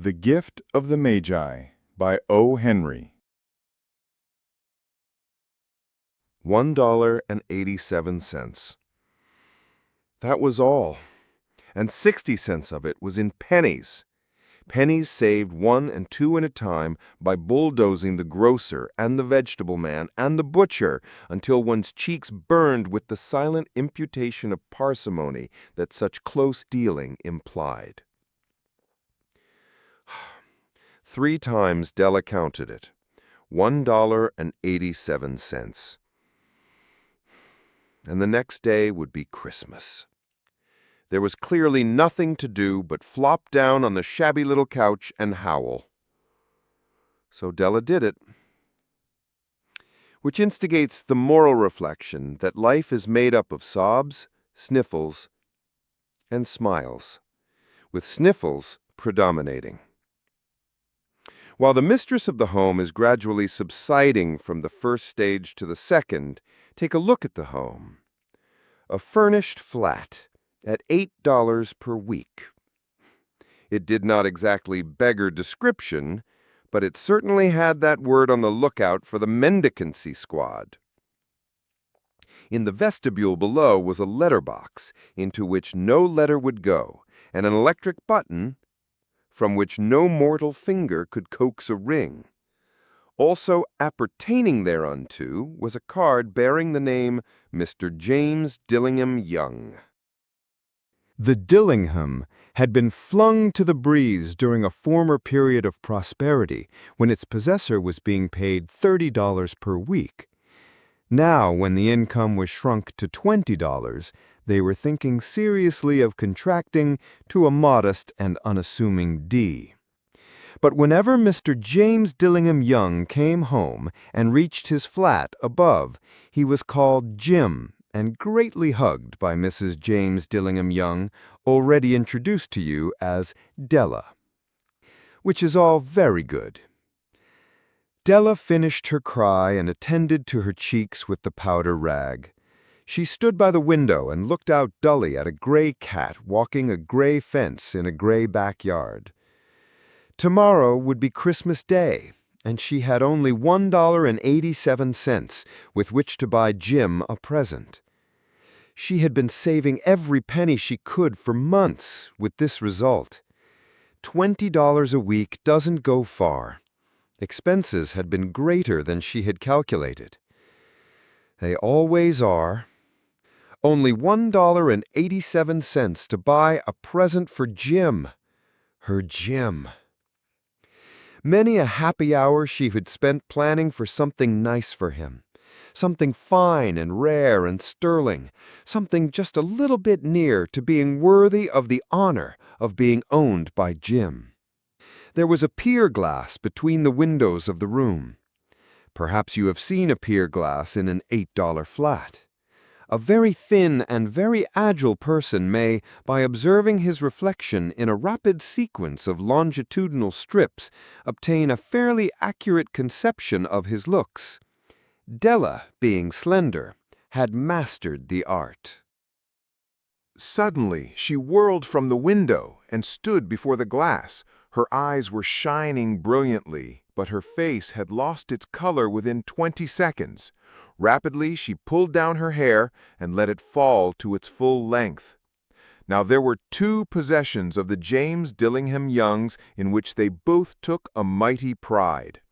The Gift of the Magi by O. Henry. $1.87. That was all, and 60 cents of it was in pennies. Pennies saved 1 and 2 at a time by bulldozing the grocer and the vegetable man and the butcher until one's cheeks burned with the silent imputation of parsimony that such close dealing implied. 3 times Della counted it. $1.87. And the next day would be Christmas. There was clearly nothing to do but flop down on the shabby little couch and howl. So Della did it. Which instigates the moral reflection that life is made up of sobs, sniffles, and smiles, with sniffles predominating. While the mistress of the home is gradually subsiding from the first stage to the second, take a look at the home. A furnished flat at $8 per week. It did not exactly beggar description, but it certainly had that word on the lookout for the mendicancy squad. In the vestibule below was a letterbox into which no letter would go, and an electric button from which no mortal finger could coax a ring. Also appertaining thereunto was a card bearing the name Mr. James Dillingham Young. The Dillingham had been flung to the breeze during a former period of prosperity when its possessor was being paid $30 per week. Now, when the income was shrunk to $20, they were thinking seriously of contracting to a modest and unassuming D. But whenever Mr. James Dillingham Young came home and reached his flat above, he was called Jim and greatly hugged by Mrs. James Dillingham Young, already introduced to you as Della. Which is all very good. Della finished her cry and attended to her cheeks with the powder rag. She stood by the window and looked out dully at a gray cat walking a gray fence in a gray backyard. Tomorrow would be Christmas Day, and she had only $1.87 with which to buy Jim a present. She had been saving every penny she could for months, with this result. $20 a week doesn't go far. Expenses had been greater than she had calculated. They always are. Only $1.87 to buy a present for Jim. Her Jim. Many a happy hour she had spent planning for something nice for him. Something fine and rare and sterling. Something just a little bit near to being worthy of the honor of being owned by Jim. There was a pier glass between the windows of the room. Perhaps you have seen a pier glass in an $8 flat. A very thin and very agile person may, by observing his reflection in a rapid sequence of longitudinal strips, obtain a fairly accurate conception of his looks. Della, being slender, had mastered the art. Suddenly, she whirled from the window and stood before the glass. Her eyes were shining brilliantly, but her face had lost its color within 20 seconds. Rapidly, she pulled down her hair and let it fall to its full length. Now there were 2 possessions of the James Dillingham Youngs in which they both took a mighty pride.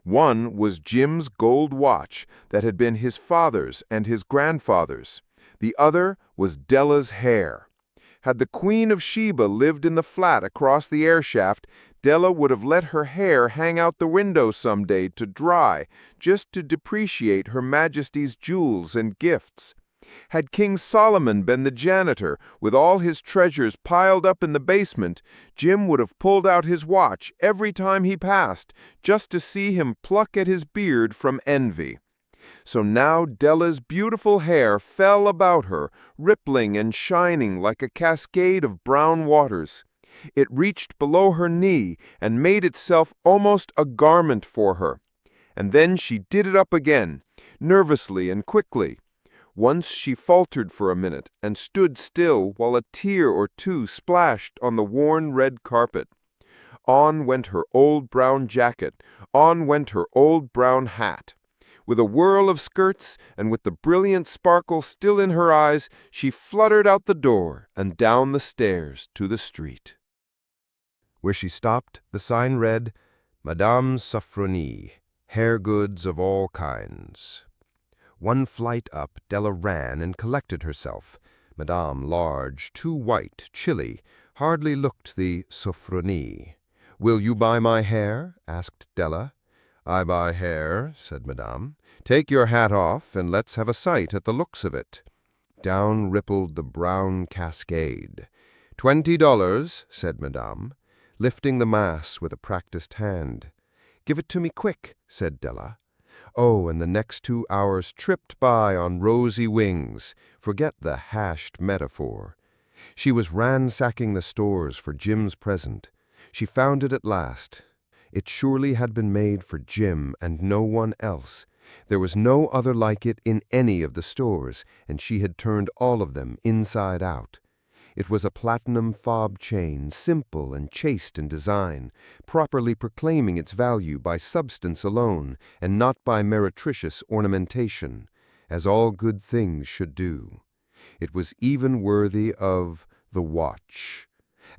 One was Jim's gold watch that had been his father's and his grandfather's. The other was Della's hair. Had the Queen of Sheba lived in the flat across the air shaft, Della would have let her hair hang out the window someday to dry, just to depreciate Her Majesty's jewels and gifts. Had King Solomon been the janitor, with all his treasures piled up in the basement, Jim would have pulled out his watch every time he passed, just to see him pluck at his beard from envy. So now Della's beautiful hair fell about her, rippling and shining like a cascade of brown waters. It reached below her knee and made itself almost a garment for her. And then she did it up again, nervously and quickly. Once she faltered for a minute and stood still while a tear or two splashed on the worn red carpet. On went her old brown jacket, on went her old brown hat. With a whirl of skirts, and with the brilliant sparkle still in her eyes, she fluttered out the door and down the stairs to the street. Where she stopped, the sign read, Madame Sofronie, hair goods of all kinds. One flight up, Della ran and collected herself. Madame, large, too white, chilly, hardly looked the Sofronie. "Will you buy my hair?" asked Della. "I buy hair," said Madame. "Take your hat off, and let's have a sight at the looks of it." Down rippled the brown cascade. $20, said Madame, lifting the mass with a practiced hand. "Give it to me quick," said Della. Oh, and the next 2 hours tripped by on rosy wings. Forget the hashed metaphor. She was ransacking the stores for Jim's present. She found it at last. It surely had been made for Jim and no one else. There was no other like it in any of the stores, and she had turned all of them inside out. It was a platinum fob chain, simple and chaste in design, properly proclaiming its value by substance alone, and not by meretricious ornamentation, as all good things should do. It was even worthy of the watch.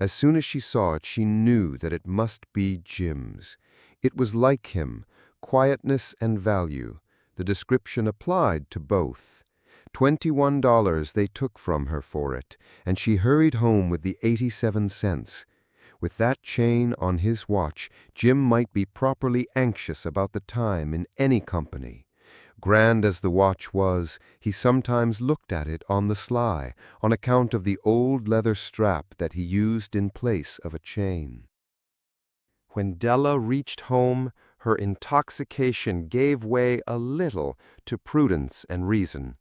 As soon as she saw it, she knew that it must be Jim's. It was like him, quietness and value. The description applied to both. $21 they took from her for it, and she hurried home with the 87 cents. With that chain on his watch, Jim might be properly anxious about the time in any company. Grand as the watch was, he sometimes looked at it on the sly, on account of the old leather strap that he used in place of a chain. When Della reached home, her intoxication gave way a little to prudence and reason.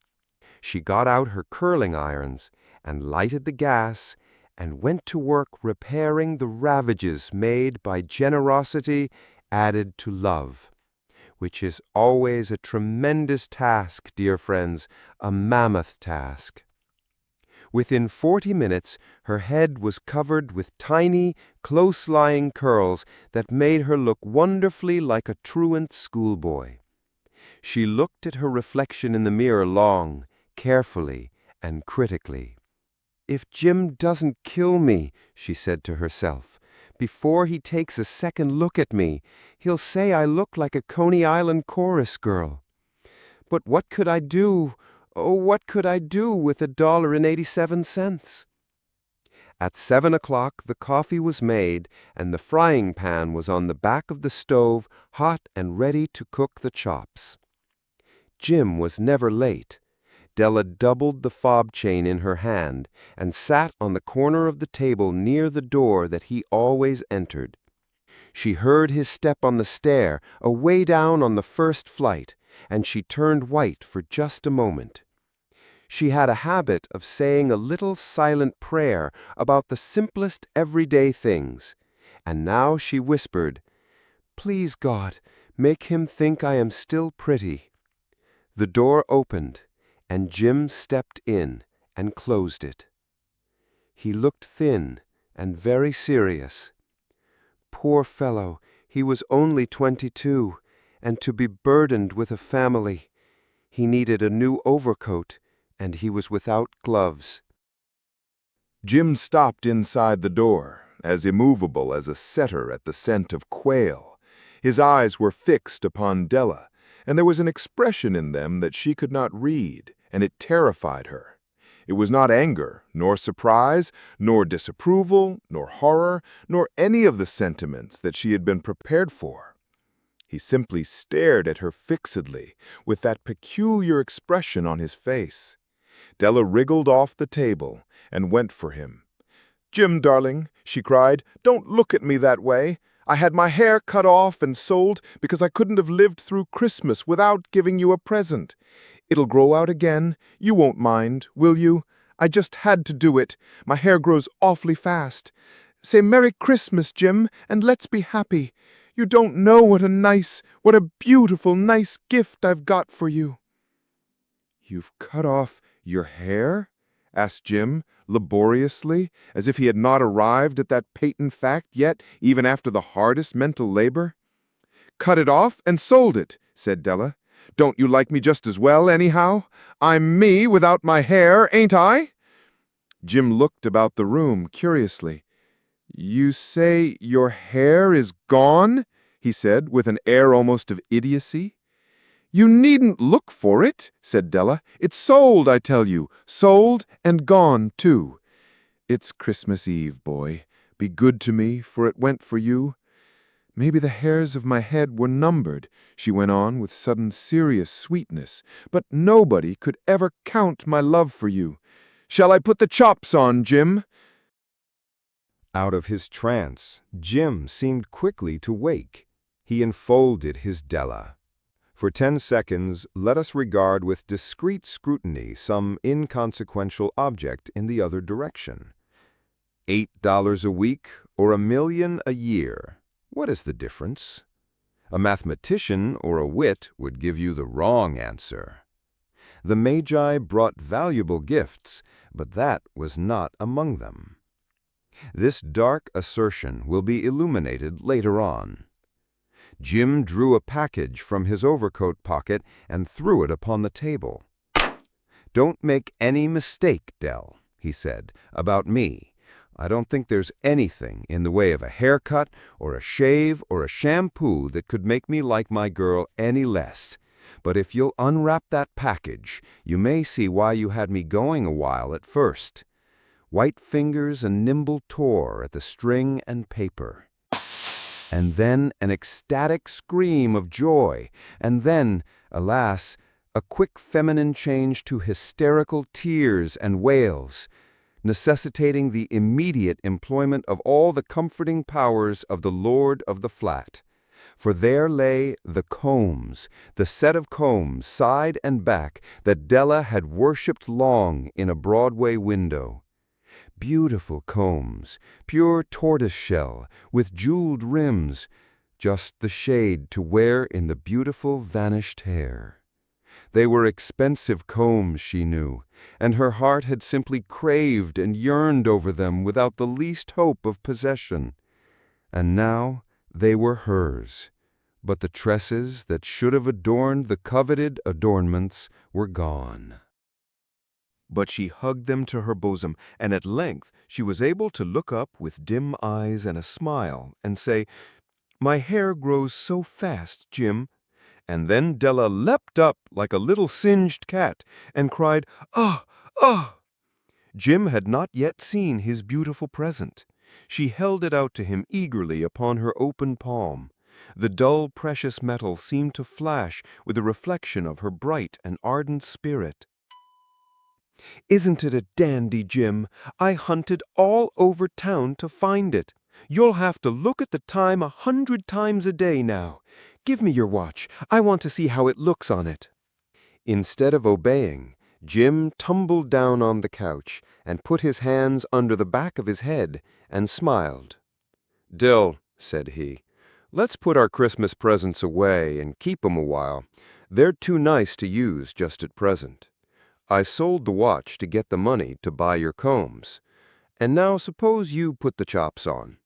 She got out her curling irons and lighted the gas and went to work repairing the ravages made by generosity added to love, which is always a tremendous task, dear friends, a mammoth task. Within 40 minutes, her head was covered with tiny, close-lying curls that made her look wonderfully like a truant schoolboy. She looked at her reflection in the mirror long, carefully, and critically. "If Jim doesn't kill me," she said to herself, "before he takes a second look at me, he'll say I look like a Coney Island chorus girl. But what could I do? Oh, what could I do with $1.87? At 7 o'clock the coffee was made, and the frying pan was on the back of the stove, hot and ready to cook the chops. Jim was never late. Della doubled the fob chain in her hand and sat on the corner of the table near the door that he always entered. She heard his step on the stair, away down on the first flight, and she turned white for just a moment. She had a habit of saying a little silent prayer about the simplest everyday things, and now she whispered, "Please, God, make him think I am still pretty." The door opened, and Jim stepped in and closed it. He looked thin and very serious. Poor fellow, he was only 22, and to be burdened with a family. He needed a new overcoat, and he was without gloves. Jim stopped inside the door, as immovable as a setter at the scent of quail. His eyes were fixed upon Della, and there was an expression in them that she could not read, and it terrified her. It was not anger, nor surprise, nor disapproval, nor horror, nor any of the sentiments that she had been prepared for. He simply stared at her fixedly, with that peculiar expression on his face. Della wriggled off the table and went for him. "Jim, darling," she cried, "don't look at me that way. I had my hair cut off and sold because I couldn't have lived through Christmas without giving you a present. It'll grow out again. You won't mind, will you? I just had to do it. My hair grows awfully fast. Say Merry Christmas, Jim, and let's be happy. You don't know what a beautiful, nice gift I've got for you." "You've cut off your hair?" asked Jim, laboriously, as if he had not arrived at that patent fact yet, even after the hardest mental labor. "Cut it off and sold it," said Della. "Don't you like me just as well, anyhow? I'm me without my hair, ain't I?" Jim looked about the room curiously. "You say your hair is gone?" he said, with an air almost of idiocy. "You needn't look for it," said Della. "It's sold, I tell you. Sold and gone, too. It's Christmas Eve, boy. Be good to me, for it went for you. Maybe the hairs of my head were numbered," she went on with sudden serious sweetness, "but nobody could ever count my love for you. Shall I put the chops on, Jim?" Out of his trance, Jim seemed quickly to wake. He enfolded his Della. For 10 seconds, let us regard with discreet scrutiny some inconsequential object in the other direction. $8 a week or $1 million a year. What is the difference? A mathematician or a wit would give you the wrong answer. The Magi brought valuable gifts, but that was not among them. This dark assertion will be illuminated later on. Jim drew a package from his overcoat pocket and threw it upon the table. "Don't make any mistake, Dell," he said, "about me. I don't think there's anything in the way of a haircut or a shave or a shampoo that could make me like my girl any less. But if you'll unwrap that package, you may see why you had me going a while at first." White fingers a nimble tore at the string and paper. And then an ecstatic scream of joy, and then, alas, a quick feminine change to hysterical tears and wails, necessitating the immediate employment of all the comforting powers of the lord of the flat. For there lay the combs, the set of combs, side and back, that Della had worshipped long in a Broadway window. Beautiful combs, pure tortoiseshell, with jeweled rims, just the shade to wear in the beautiful vanished hair. They were expensive combs, she knew, and her heart had simply craved and yearned over them without the least hope of possession. And now they were hers, but the tresses that should have adorned the coveted adornments were gone. But she hugged them to her bosom, and at length she was able to look up with dim eyes and a smile and say, "My hair grows so fast, Jim." And then Della leapt up like a little singed cat and cried, "Ah, ah!" Jim had not yet seen his beautiful present. She held it out to him eagerly upon her open palm. The dull, precious metal seemed to flash with the reflection of her bright and ardent spirit. "Isn't it a dandy, Jim? I hunted all over town to find it. You'll have to look at the time 100 times a day now. Give me your watch. I want to see how it looks on it." Instead of obeying, Jim tumbled down on the couch and put his hands under the back of his head and smiled. "Dill," said he, "let's put our Christmas presents away and keep 'em a while. They're too nice to use just at present. I sold the watch to get the money to buy your combs. And now suppose you put the chops on."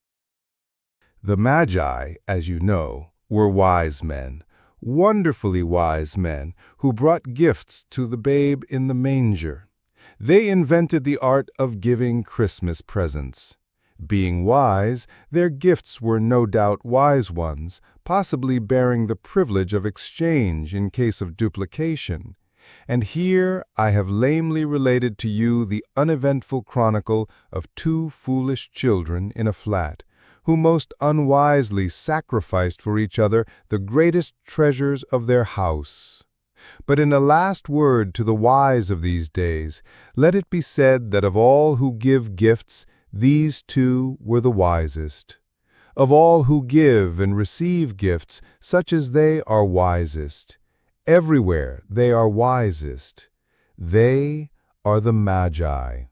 The Magi, as you know, were wise men, wonderfully wise men, who brought gifts to the babe in the manger. They invented the art of giving Christmas presents. Being wise, their gifts were no doubt wise ones, possibly bearing the privilege of exchange in case of duplication. And here I have lamely related to you the uneventful chronicle of 2 foolish children in a flat, who most unwisely sacrificed for each other the greatest treasures of their house. But in a last word to the wise of these days, let it be said that of all who give gifts, these 2 were the wisest. Of all who give and receive gifts, such as they are wisest. Everywhere they are wisest. They are the Magi.